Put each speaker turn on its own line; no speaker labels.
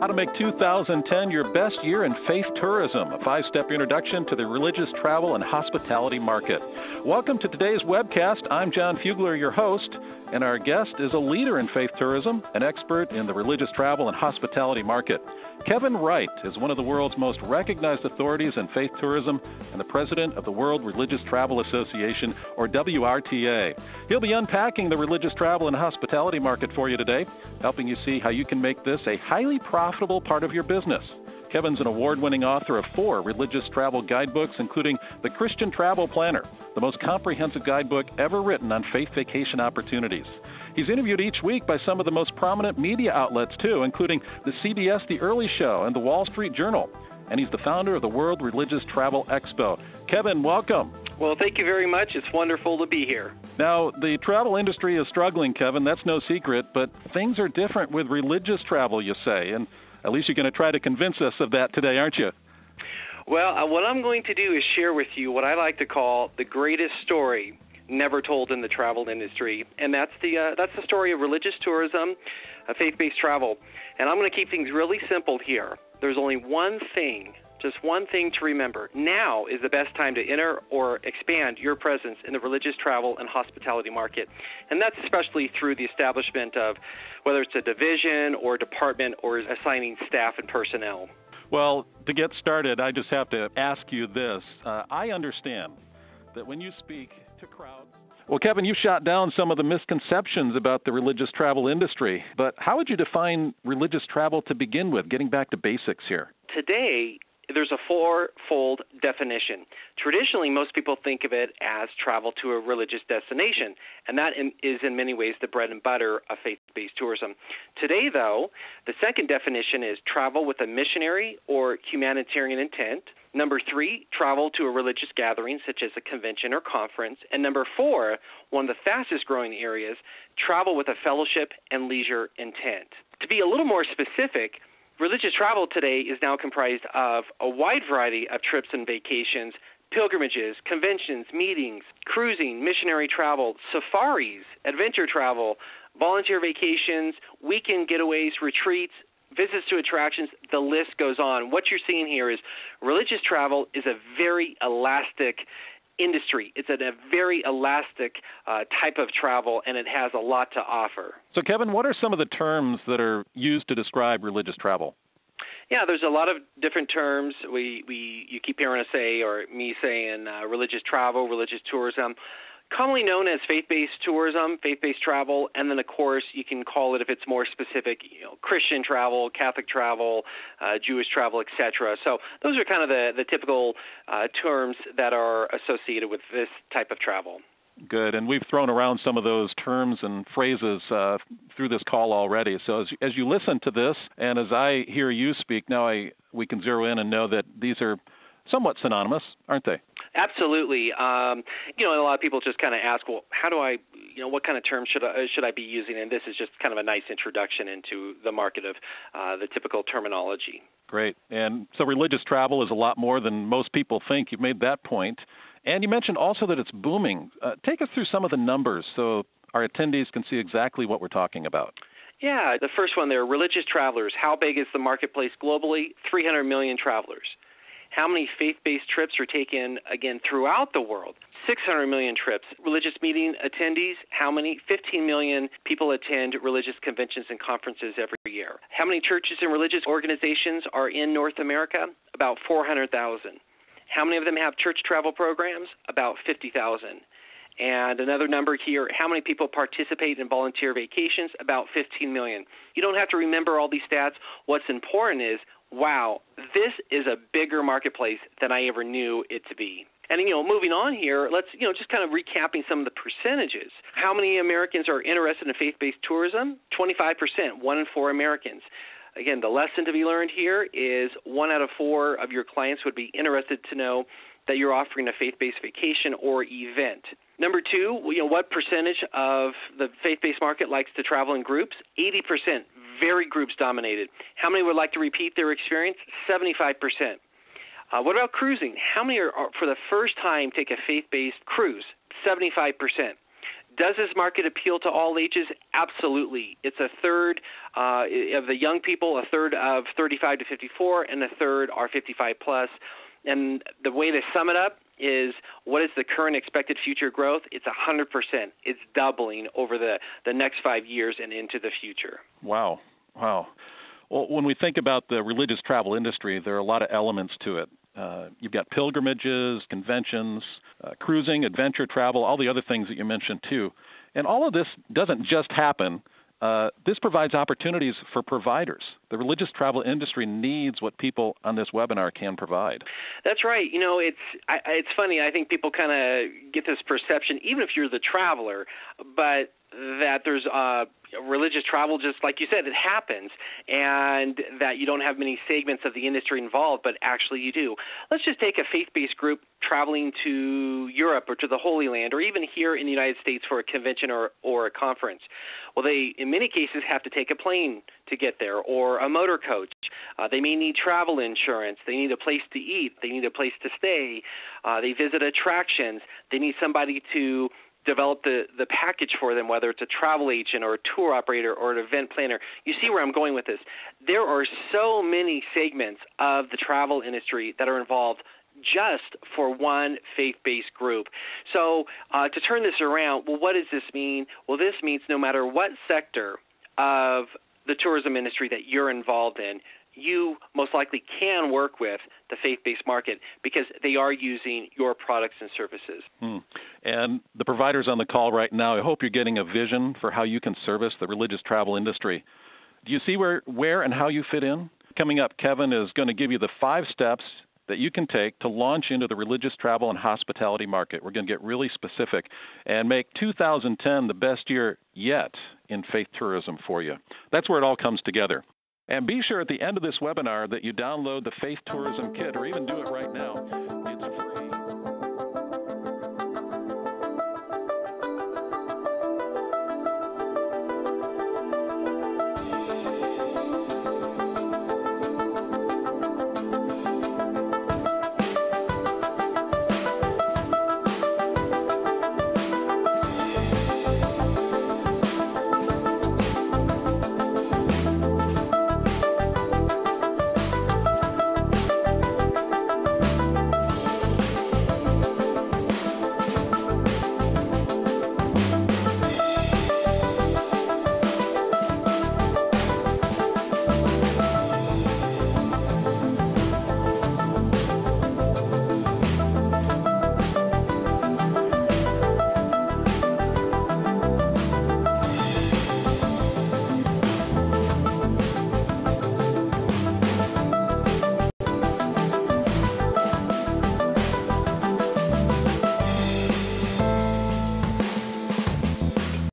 How to make 2010 your best year in faith tourism, a 5-step introduction to the religious travel and hospitality market. Welcome to today's webcast. I'm John Fugler, your host, and our guest is a leader in faith tourism, an expert in the religious travel and hospitality market. Kevin Wright is one of the world's most recognized authorities in faith tourism and the president of the World Religious Travel Association, or WRTA. He'll be unpacking the religious travel and hospitality market for you today, helping you see how you can make this a highly profitable part of your business. Kevin's an award-winning author of 4 religious travel guidebooks, including The Christian Travel Planner, the most comprehensive guidebook ever written on faith vacation opportunities. He's interviewed each week by some of the most prominent media outlets, too, including the CBS The Early Show and the Wall Street Journal. And he's the founder of the World Religious Travel Expo. Kevin, welcome.
Well, thank you very much. It's wonderful to be here.
Now, the travel industry is struggling, Kevin. That's no secret. But things are different with religious travel, you say. And at least you're going to try to convince us of that today, aren't you?
Well, what I'm going to do is share with you what I like to call the greatest story never told in the travel industry, and that's the story of religious tourism, faith-based travel. And I'm going to keep things really simple here. There's only one thing, just one thing to remember. Now is the best time to enter or expand your presence in the religious travel and hospitality market, and that's especially through the establishment of whether it's a division or department or assigning staff and personnel.
Well, to get started, I just have to ask you this. I understand that when you speak to crowds. Well, Kevin, you shot down some of the misconceptions about the religious travel industry, but how would you define religious travel to begin with, getting back to basics here?
Today, there's a fourfold definition. Traditionally, most people think of it as travel to a religious destination, and that is in many ways the bread and butter of faith-based tourism. Today, though, the second definition is travel with a missionary or humanitarian intent. Number 3, travel to a religious gathering such as a convention or conference. And number 4, one of the fastest growing areas, travel with a fellowship and leisure intent. To be a little more specific, religious travel today is now comprised of a wide variety of trips and vacations, pilgrimages, conventions, meetings, cruising, missionary travel, safaris, adventure travel, volunteer vacations, weekend getaways, retreats, visits to attractions, the list goes on. What you're seeing here is religious travel is a very elastic industry. It's a very elastic type of travel, and it has a lot to offer.
So, Kevin, what are some of the terms that are used to describe religious travel?
Yeah, there's a lot of different terms. You keep hearing us say, or me saying, religious travel, religious tourism. Commonly known as faith-based tourism, faith-based travel, and then, of course, you can call it, if it's more specific, Christian travel, Catholic travel, Jewish travel, etc. So those are kind of the typical terms that are associated with this type of travel.
Good, and we've thrown around some of those terms and phrases through this call already. So as you listen to this, and as I hear you speak, now we can zero in and know that these are somewhat synonymous, aren't they?
Absolutely. And a lot of people just kind of ask, well, how do I, what kind of terms should I be using? And this is just kind of a nice introduction into the market of the typical terminology.
Great. And so religious travel is a lot more than most people think. You've made that point. And you mentioned also that it's booming. Take us through some of the numbers so our attendees can see exactly what we're talking about.
Yeah, the first one there, religious travelers. How big is the marketplace globally? 300 million travelers. How many faith-based trips are taken, again, throughout the world? 600 million trips. Religious meeting attendees, how many? 15 million people attend religious conventions and conferences every year. How many churches and religious organizations are in North America? About 400,000. How many of them have church travel programs? About 50,000. And another number here, how many people participate in volunteer vacations? About 15 million. You don't have to remember all these stats. What's important is, wow, this is a bigger marketplace than I ever knew it to be. And, moving on here, let's, just kind of recapping some of the percentages. How many Americans are interested in faith-based tourism? 25%, 1 in 4 Americans. Again, the lesson to be learned here is 1 out of 4 of your clients would be interested to know that you're offering a faith-based vacation or event. Number 2, what percentage of the faith-based market likes to travel in groups? 80%, very groups dominated. How many would like to repeat their experience? 75%. What about cruising? How many are for the first time take a faith-based cruise? 75%. Does this market appeal to all ages? Absolutely. It's a third of the young people, a third of 35 to 54, and a third are 55 plus. And the way to sum it up is, what is the current expected future growth? It's 100%. It's doubling over the next 5 years and into the future.
Wow. Well, when we think about the religious travel industry, there are a lot of elements to it. You've got pilgrimages, conventions, cruising, adventure travel, all the other things that you mentioned too. And all of this doesn't just happen. This provides opportunities for providers. The religious travel industry needs what people on this webinar can provide.
That's right. It's funny. I think people kind of get this perception, even if you're the traveler, but that there's religious travel, just like you said, it happens, and that you don't have many segments of the industry involved, but actually you do. Let's just take a faith-based group traveling to Europe or to the Holy Land, or even here in the United States for a convention or a conference. Well, they, in many cases, have to take a plane to get there, or a motor coach. They may need travel insurance. They need a place to eat. They need a place to stay. They visit attractions. They need somebody to develop the package for them, whether it's a travel agent or a tour operator or an event planner. You see where I'm going with this. There are so many segments of the travel industry that are involved just for one faith-based group. So to turn this around, well, what does this mean? Well, this means no matter what sector of the tourism industry that you're involved in, you most likely can work with the faith-based market because they are using your products and services.
And the providers on the call right now, I hope you're getting a vision for how you can service the religious travel industry. Do you see where and how you fit in? Coming up, Kevin is going to give you the 5 steps that you can take to launch into the religious travel and hospitality market. We're going to get really specific and make 2010 the best year yet in faith tourism for you. That's where it all comes together. And be sure at the end of this webinar that you download the Faith Tourism Kit, or even do it right now.